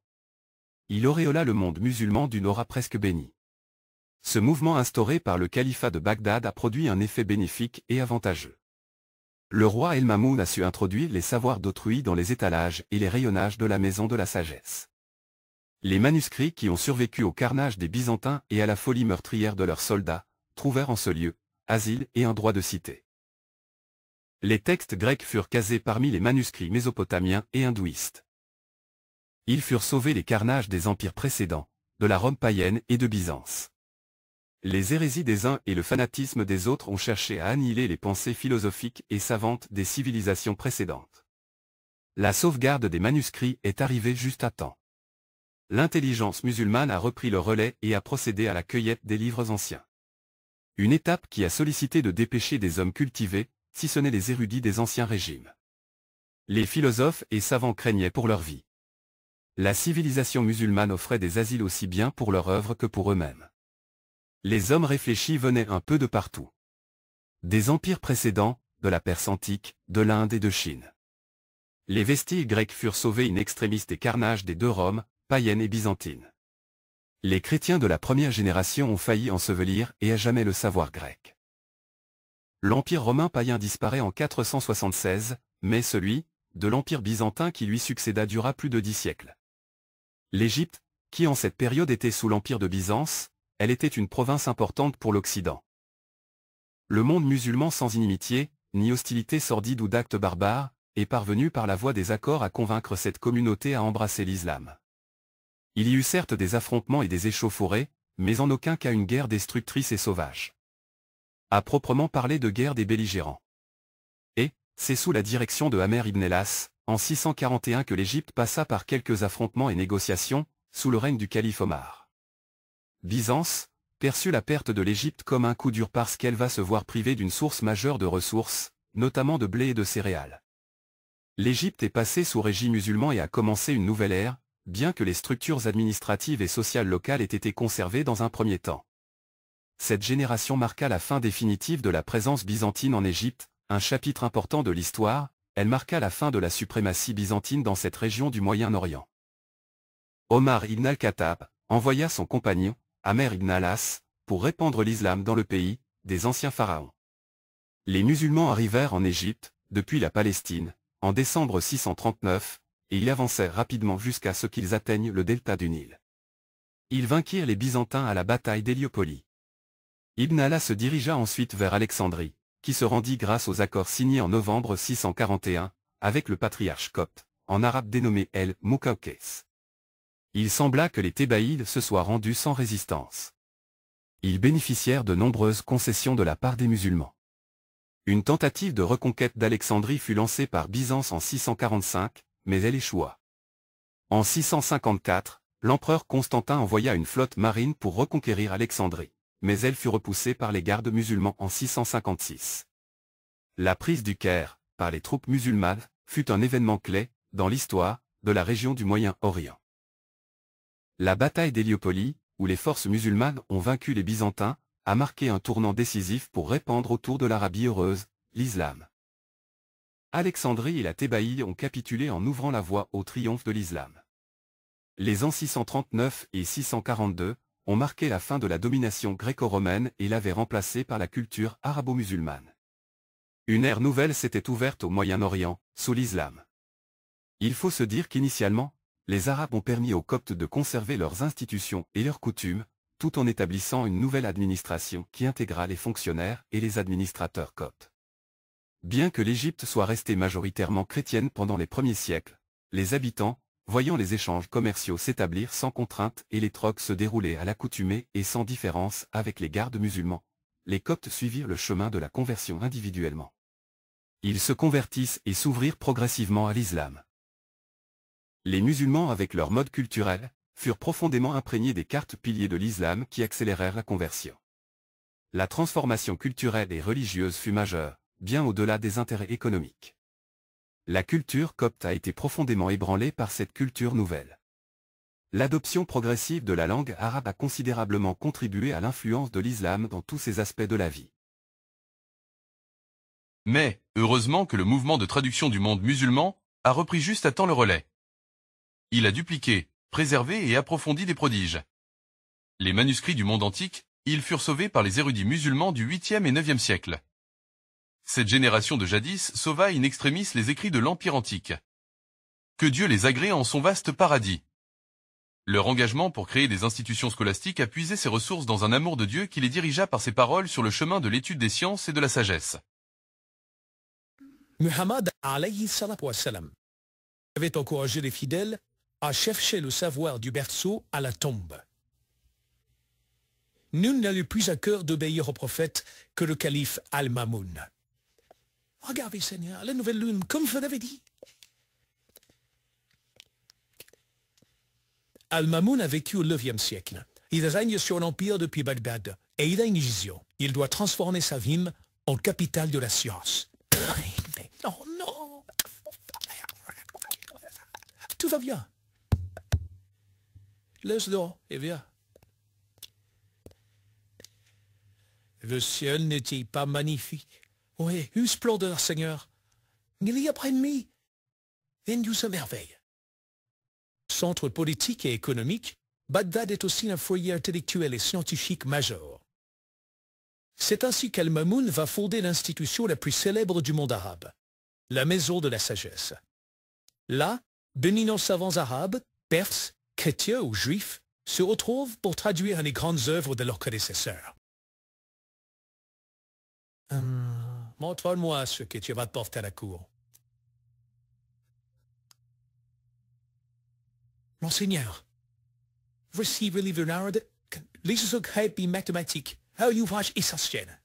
Il auréola le monde musulman d'une aura presque bénie. Ce mouvement instauré par le califat de Bagdad a produit un effet bénéfique et avantageux. Le roi El-Mamoun a su introduire les savoirs d'autrui dans les étalages et les rayonnages de la maison de la sagesse. Les manuscrits qui ont survécu au carnage des Byzantins et à la folie meurtrière de leurs soldats, trouvèrent en ce lieu asile et un droit de cité. Les textes grecs furent casés parmi les manuscrits mésopotamiens et hindouistes. Ils furent sauvés des carnages des empires précédents, de la Rome païenne et de Byzance. Les hérésies des uns et le fanatisme des autres ont cherché à annihiler les pensées philosophiques et savantes des civilisations précédentes. La sauvegarde des manuscrits est arrivée juste à temps. L'intelligence musulmane a repris le relais et a procédé à la cueillette des livres anciens. Une étape qui a sollicité de dépêcher des hommes cultivés, si ce n'est les érudits des anciens régimes. Les philosophes et savants craignaient pour leur vie. La civilisation musulmane offrait des asiles aussi bien pour leur œuvre que pour eux-mêmes. Les hommes réfléchis venaient un peu de partout. Des empires précédents, de la Perse antique, de l'Inde et de Chine. Les vestiges grecs furent sauvés in extremis des carnages des deux Roms, païennes et byzantines. Les chrétiens de la première génération ont failli ensevelir et à jamais le savoir grec. L'empire romain païen disparaît en 476, mais celui de l'empire byzantin qui lui succéda dura plus de 10 siècles. L'Égypte, qui en cette période était sous l'empire de Byzance, elle était une province importante pour l'Occident. Le monde musulman sans inimitié, ni hostilité sordide ou d'actes barbares, est parvenu par la voie des accords à convaincre cette communauté à embrasser l'islam. Il y eut certes des affrontements et des échauffourées, mais en aucun cas une guerre destructrice et sauvage. À proprement parler de guerre des belligérants. Et, c'est sous la direction de Amer ibn el-As, en 641 que l'Égypte passa par quelques affrontements et négociations, sous le règne du calife Omar. Byzance perçut la perte de l'Égypte comme un coup dur parce qu'elle va se voir privée d'une source majeure de ressources, notamment de blé et de céréales. L'Égypte est passée sous régime musulman et a commencé une nouvelle ère, bien que les structures administratives et sociales locales aient été conservées dans un premier temps. Cette génération marqua la fin définitive de la présence byzantine en Égypte, un chapitre important de l'histoire, elle marqua la fin de la suprématie byzantine dans cette région du Moyen-Orient. Omar ibn al-Khattab envoya son compagnon, Amer ibn al-As, pour répandre l'islam dans le pays des anciens pharaons. Les musulmans arrivèrent en Égypte, depuis la Palestine, en décembre 639, et ils avancèrent rapidement jusqu'à ce qu'ils atteignent le delta du Nil. Ils vainquirent les Byzantins à la bataille d'Héliopoli. Ibn al-As se dirigea ensuite vers Alexandrie, qui se rendit grâce aux accords signés en novembre 641, avec le patriarche copte, en arabe dénommé El-Muqawqis. Il sembla que les Thébaïdes se soient rendus sans résistance. Ils bénéficièrent de nombreuses concessions de la part des musulmans. Une tentative de reconquête d'Alexandrie fut lancée par Byzance en 645, mais elle échoua. En 654, l'empereur Constantin envoya une flotte marine pour reconquérir Alexandrie, mais elle fut repoussée par les gardes musulmans en 656. La prise du Caire, par les troupes musulmanes, fut un événement clé, dans l'histoire, de la région du Moyen-Orient. La bataille d'Héliopoli, où les forces musulmanes ont vaincu les Byzantins, a marqué un tournant décisif pour répandre autour de l'Arabie heureuse, l'islam. Alexandrie et la Thébaïde ont capitulé en ouvrant la voie au triomphe de l'islam. Les ans 639 et 642 ont marqué la fin de la domination gréco-romaine et l'avaient remplacée par la culture arabo-musulmane. Une ère nouvelle s'était ouverte au Moyen-Orient, sous l'islam. Il faut se dire qu'initialement, les Arabes ont permis aux Coptes de conserver leurs institutions et leurs coutumes, tout en établissant une nouvelle administration qui intégra les fonctionnaires et les administrateurs coptes. Bien que l'Égypte soit restée majoritairement chrétienne pendant les premiers siècles, les habitants, voyant les échanges commerciaux s'établir sans contrainte et les trocs se dérouler à l'accoutumée et sans différence avec les gardes musulmans, les Coptes suivirent le chemin de la conversion individuellement. Ils se convertissent et s'ouvrirent progressivement à l'islam. Les musulmans avec leur mode culturel, furent profondément imprégnés des cartes piliers de l'islam qui accélérèrent la conversion. La transformation culturelle et religieuse fut majeure, bien au-delà des intérêts économiques. La culture copte a été profondément ébranlée par cette culture nouvelle. L'adoption progressive de la langue arabe a considérablement contribué à l'influence de l'islam dans tous ses aspects de la vie. Mais, heureusement que le mouvement de traduction du monde musulman a repris juste à temps le relais. Il a dupliqué, préservé et approfondi des prodiges. Les manuscrits du monde antique, ils furent sauvés par les érudits musulmans du 8e et 9e siècle. Cette génération de jadis sauva in extremis les écrits de l'Empire antique. Que Dieu les agrée en son vaste paradis. Leur engagement pour créer des institutions scolastiques a puisé ses ressources dans un amour de Dieu qui les dirigea par ses paroles sur le chemin de l'étude des sciences et de la sagesse. Muhammad alayhi salatu wa salam avait encouragé les fidèles à chercher le savoir du berceau à la tombe. Nul n'a eu plus à cœur d'obéir au prophète que le calife Al-Mamoun. Regardez, Seigneur, la nouvelle lune, comme vous l'avez dit. Al-Mamoun a vécu au 9e siècle. Il règne sur l'empire depuis Bagdad et il a une vision. Il doit transformer sa ville en capitale de la science. Non, non. Tout va bien. Laisse-le et viens. Le ciel n'est-il pas magnifique? Oui, une splendeur, Seigneur. Il y a près de nous. Et nous se merveille. Centre politique et économique, Bagdad est aussi un foyer intellectuel et scientifique majeur. C'est ainsi qu'Al-Mamoun va fonder l'institution la plus célèbre du monde arabe, la Maison de la Sagesse. Là, d'éminents savants arabes, perses, chrétiens ou juifs se retrouvent pour traduire les grandes œuvres de leurs prédécesseurs. Montre-moi ce que tu vas te porter à la cour. Monseigneur, voici le livre narratif. Les ogrépies mathématiques. How you watch essentiel.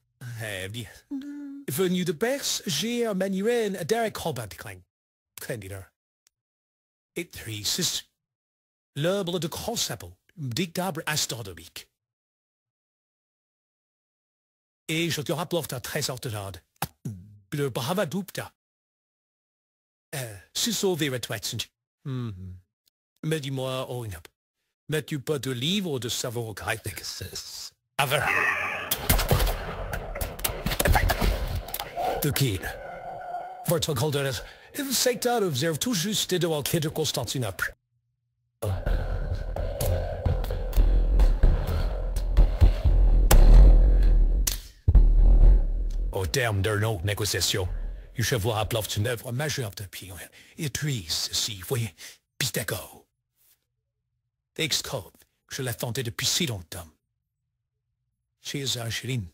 Bien. Venu de Perse, j'ai un manuel d'Eric Robert Candidaire. Et c'est l'œuvre de grand sabot, dictable astronomique. Et je te rapporte un trésor de l'ordre. Le Brahmadupta. C'est sauvé à toi, mais dis-moi, Oinab, n'as-tu pas de livre de savoir grec? De qui? Votre grandeur, le secteur observe tout juste devant le quai de Constantinople. Au terme d'une autre négociation, je vois à plouf une œuvre majeure depuis. Et puis, ceci, voyez, Pythagore. L'ex-code, je l'attendais depuis si longtemps. Chez Angeline,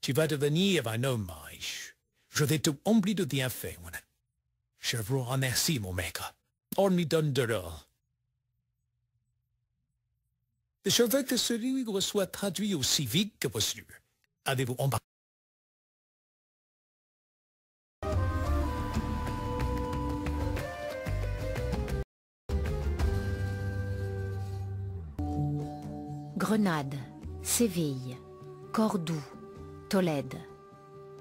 tu vas devenir un homme, je vais te oublier de bien faire. Je vous remercie, mon maître. On me donne de l'or. Je veux que celui soit traduit aussi vite que possible. Avez-vous embarqué? Grenade, Séville, Cordoue, Tolède.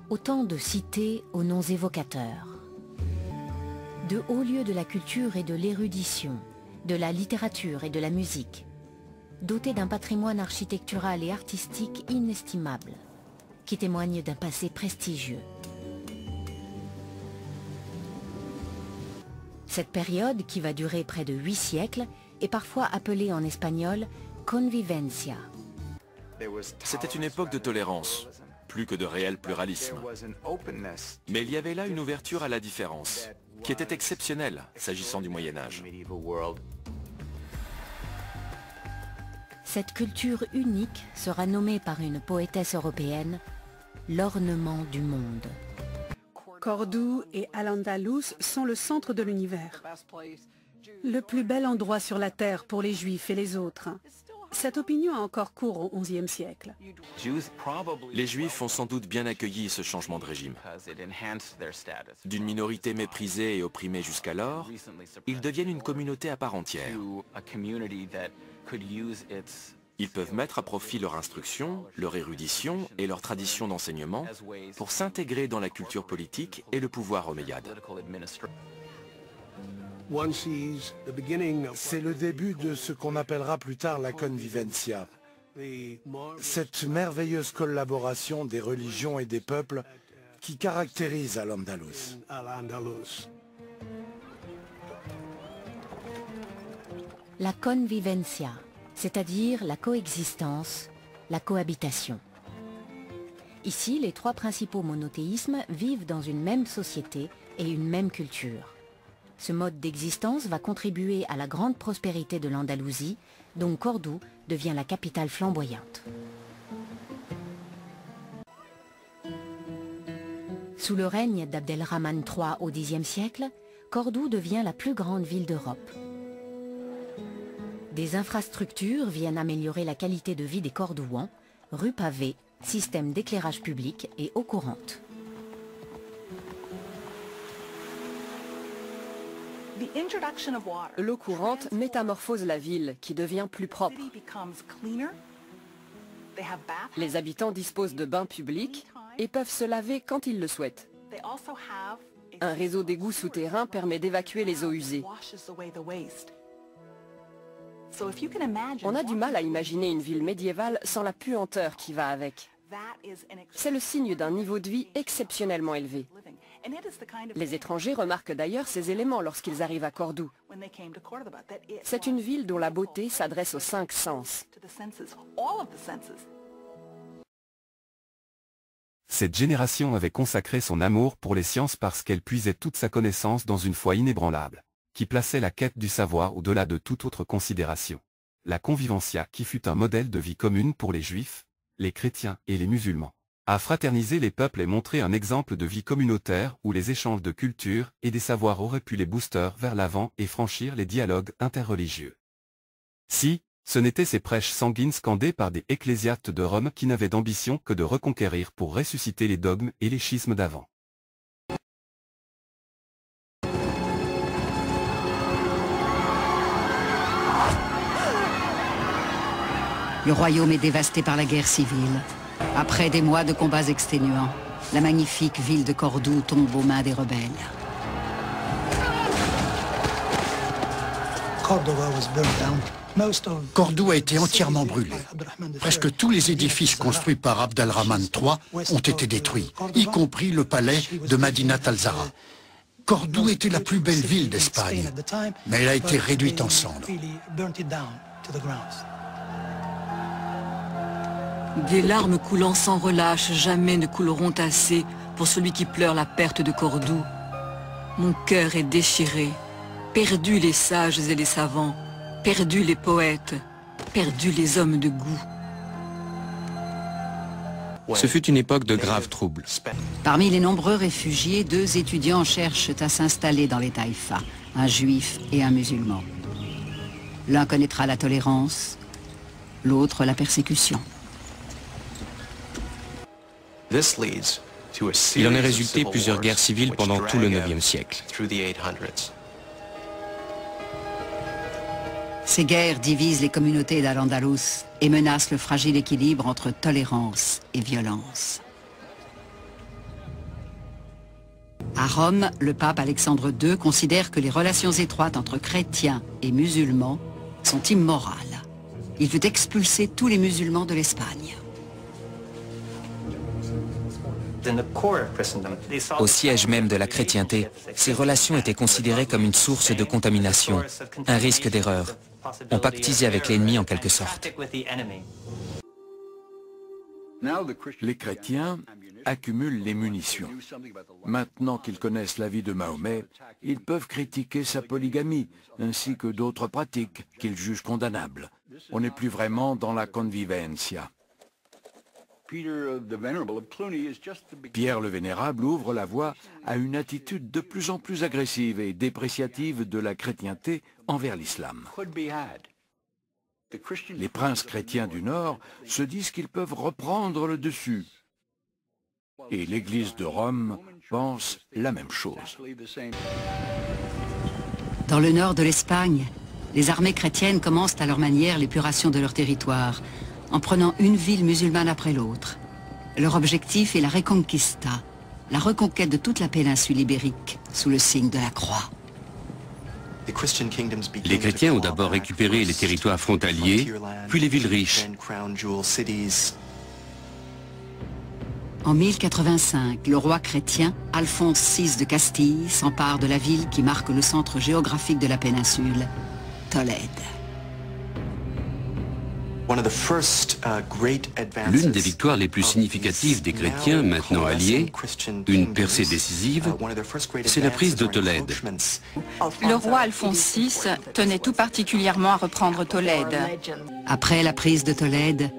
Autant de cités aux noms évocateurs. De hauts lieux de la culture et de l'érudition, de la littérature et de la musique. dotée d'un patrimoine architectural et artistique inestimable, qui témoigne d'un passé prestigieux. Cette période, qui va durer près de 8 siècles, est parfois appelée en espagnol convivencia. C'était une époque de tolérance, plus que de réel pluralisme. Mais il y avait là une ouverture à la différence, qui était exceptionnelle s'agissant du Moyen-Âge. Cette culture unique sera nommée par une poétesse européenne l'ornement du monde. Cordoue et Al-Andalus sont le centre de l'univers. Le plus bel endroit sur la terre pour les Juifs et les autres. Cette opinion a encore cours au XIe siècle. Les Juifs ont sans doute bien accueilli ce changement de régime. D'une minorité méprisée et opprimée jusqu'alors, ils deviennent une communauté à part entière. Ils peuvent mettre à profit leur instruction, leur érudition et leur tradition d'enseignement pour s'intégrer dans la culture politique et le pouvoir omeyyade. C'est le début de ce qu'on appellera plus tard la convivencia. Cette merveilleuse collaboration des religions et des peuples qui caractérise Al-Andalus. La convivencia, c'est-à-dire la coexistence, la cohabitation. Ici, les trois principaux monothéismes vivent dans une même société et une même culture. Ce mode d'existence va contribuer à la grande prospérité de l'Andalousie, dont Cordoue devient la capitale flamboyante. Sous le règne d'Abdelrahman III au Xe siècle, Cordoue devient la plus grande ville d'Europe. Des infrastructures viennent améliorer la qualité de vie des Cordouans, rues pavées, système d'éclairage public et eau courante. L'eau courante métamorphose la ville, qui devient plus propre. Les habitants disposent de bains publics et peuvent se laver quand ils le souhaitent. Un réseau d'égouts souterrains permet d'évacuer les eaux usées. On a du mal à imaginer une ville médiévale sans la puanteur qui va avec. C'est le signe d'un niveau de vie exceptionnellement élevé. Les étrangers remarquent d'ailleurs ces éléments lorsqu'ils arrivent à Cordoue. C'est une ville dont la beauté s'adresse aux 5 sens. Cette génération avait consacré son amour pour les sciences parce qu'elle puisait toute sa connaissance dans une foi inébranlable, qui plaçait la quête du savoir au-delà de toute autre considération. La convivencia, qui fut un modèle de vie commune pour les Juifs, les chrétiens et les musulmans, a fraternisé les peuples et montré un exemple de vie communautaire où les échanges de culture et des savoirs auraient pu les booster vers l'avant et franchir les dialogues interreligieux. Si, ce n'étaient ces prêches sanguines scandées par des ecclésiastes de Rome qui n'avaient d'ambition que de reconquérir pour ressusciter les dogmes et les schismes d'avant. Le royaume est dévasté par la guerre civile. Après des mois de combats exténuants, la magnifique ville de Cordoue tombe aux mains des rebelles. Cordoue a été entièrement brûlée. Presque tous les édifices construits par Abdelrahman III ont été détruits, y compris le palais de Madinat al-Zahra. Cordoue était la plus belle ville d'Espagne, mais elle a été réduite en cendres. Des larmes coulant sans relâche jamais ne couleront assez pour celui qui pleure la perte de Cordoue. Mon cœur est déchiré, perdu les sages et les savants, perdu les poètes, perdu les hommes de goût. Ce fut une époque de graves troubles. Parmi les nombreux réfugiés, 2 étudiants cherchent à s'installer dans les taïfas, un juif et un musulman. L'un connaîtra la tolérance, l'autre la persécution. Il en est résulté plusieurs guerres civiles pendant tout le IXe siècle. Ces guerres divisent les communautés d'Al-Andalus et menacent le fragile équilibre entre tolérance et violence. À Rome, le pape Alexandre II considère que les relations étroites entre chrétiens et musulmans sont immorales. Il veut expulser tous les musulmans de l'Espagne. Au siège même de la chrétienté, ces relations étaient considérées comme une source de contamination, un risque d'erreur. On pactisait avec l'ennemi en quelque sorte. Les chrétiens accumulent les munitions. Maintenant qu'ils connaissent la vie de Mahomet, ils peuvent critiquer sa polygamie, ainsi que d'autres pratiques qu'ils jugent condamnables. On n'est plus vraiment dans la convivencia. Pierre le Vénérable ouvre la voie à une attitude de plus en plus agressive et dépréciative de la chrétienté envers l'islam. Les princes chrétiens du Nord se disent qu'ils peuvent reprendre le dessus. Et l'Église de Rome pense la même chose. Dans le nord de l'Espagne, les armées chrétiennes commencent à leur manière l'épuration de leur territoire, en prenant une ville musulmane après l'autre. Leur objectif est la Reconquista, la reconquête de toute la péninsule ibérique, sous le signe de la croix. Les chrétiens ont d'abord récupéré les territoires frontaliers, puis les villes riches. En 1085, le roi chrétien, Alphonse VI de Castille, s'empare de la ville qui marque le centre géographique de la péninsule, Tolède. L'une des victoires les plus significatives des chrétiens, maintenant alliés, une percée décisive, c'est la prise de Tolède. Le roi Alphonse VI tenait tout particulièrement à reprendre Tolède. Après la prise de Tolède,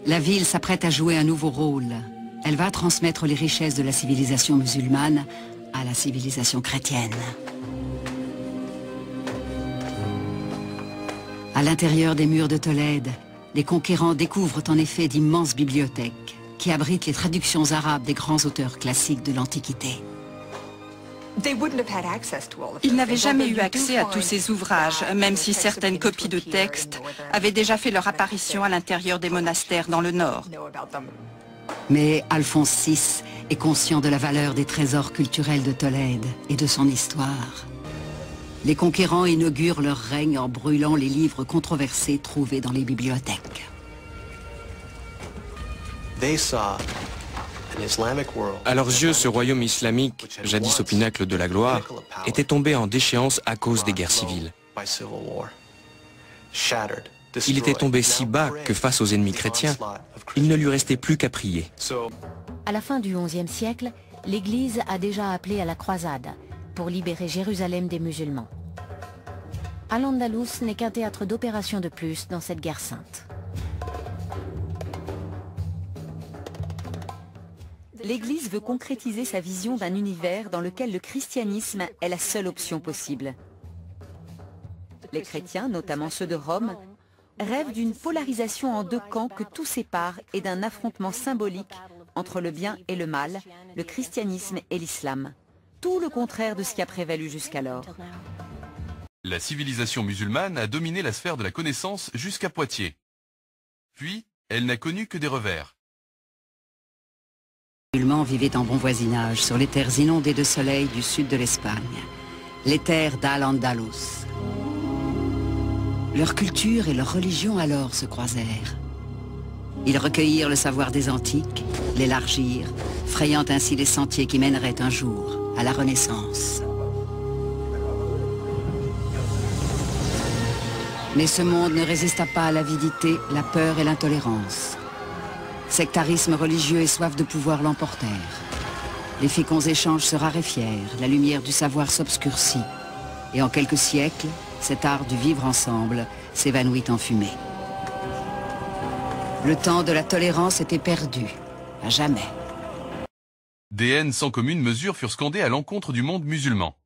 la ville s'apprête à jouer un nouveau rôle. Elle va transmettre les richesses de la civilisation musulmane à la civilisation chrétienne. À l'intérieur des murs de Tolède, les conquérants découvrent en effet d'immenses bibliothèques qui abritent les traductions arabes des grands auteurs classiques de l'Antiquité. Ils n'avaient jamais eu accès à tous ces ouvrages, même si certaines copies de textes avaient déjà fait leur apparition à l'intérieur des monastères dans le nord. Mais Alphonse VI est conscient de la valeur des trésors culturels de Tolède et de son histoire. Les conquérants inaugurent leur règne en brûlant les livres controversés trouvés dans les bibliothèques. À leurs yeux, ce royaume islamique, jadis au pinacle de la gloire, était tombé en déchéance à cause des guerres civiles. Il était tombé si bas que face aux ennemis chrétiens, il ne lui restait plus qu'à prier. À la fin du XIe siècle, l'Église a déjà appelé à la croisade pour libérer Jérusalem des musulmans. Al-Andalus n'est qu'un théâtre d'opération de plus dans cette guerre sainte. L'Église veut concrétiser sa vision d'un univers dans lequel le christianisme est la seule option possible. Les chrétiens, notamment ceux de Rome, rêvent d'une polarisation en deux camps que tout sépare et d'un affrontement symbolique entre le bien et le mal, le christianisme et l'islam. Tout le contraire de ce qui a prévalu jusqu'alors. La civilisation musulmane a dominé la sphère de la connaissance jusqu'à Poitiers. Puis, elle n'a connu que des revers. Les musulmans vivaient en bon voisinage sur les terres inondées de soleil du sud de l'Espagne, les terres d'Al-Andalus. Leur culture et leur religion alors se croisèrent. Ils recueillirent le savoir des antiques, l'élargirent, frayant ainsi les sentiers qui mèneraient un jour à la Renaissance. Mais ce monde ne résista pas à l'avidité, la peur et l'intolérance. Sectarisme religieux et soif de pouvoir l'emportèrent. Les féconds échanges se raréfièrent, la lumière du savoir s'obscurcit. Et en quelques siècles, cet art du vivre ensemble s'évanouit en fumée. Le temps de la tolérance était perdu, à jamais. Des haines sans commune mesure furent scandées à l'encontre du monde musulman.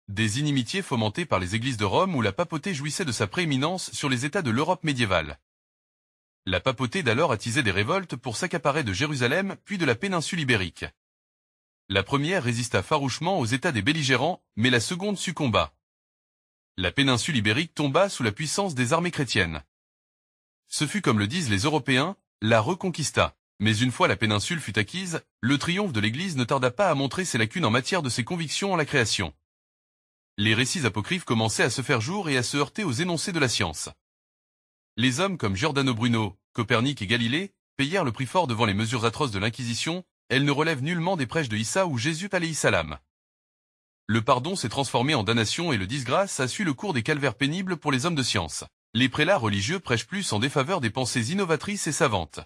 Des inimitiés fomentées par les églises de Rome où la papauté jouissait de sa prééminence sur les États de l'Europe médiévale. La papauté d'alors attisait des révoltes pour s'accaparer de Jérusalem puis de la péninsule ibérique. La première résista farouchement aux États des belligérants, mais la seconde succomba. La péninsule ibérique tomba sous la puissance des armées chrétiennes. Ce fut, comme le disent les Européens, la Reconquista. Mais une fois la péninsule fut acquise, le triomphe de l'Église ne tarda pas à montrer ses lacunes en matière de ses convictions en la création. Les récits apocryphes commençaient à se faire jour et à se heurter aux énoncés de la science. Les hommes comme Giordano Bruno, Copernic et Galilée payèrent le prix fort devant les mesures atroces de l'Inquisition. Elles ne relèvent nullement des prêches de Issa ou Jésus alayhi salam. Le pardon s'est transformé en damnation et le disgrâce a su le cours des calvaires pénibles pour les hommes de science. Les prélats religieux prêchent plus en défaveur des pensées innovatrices et savantes.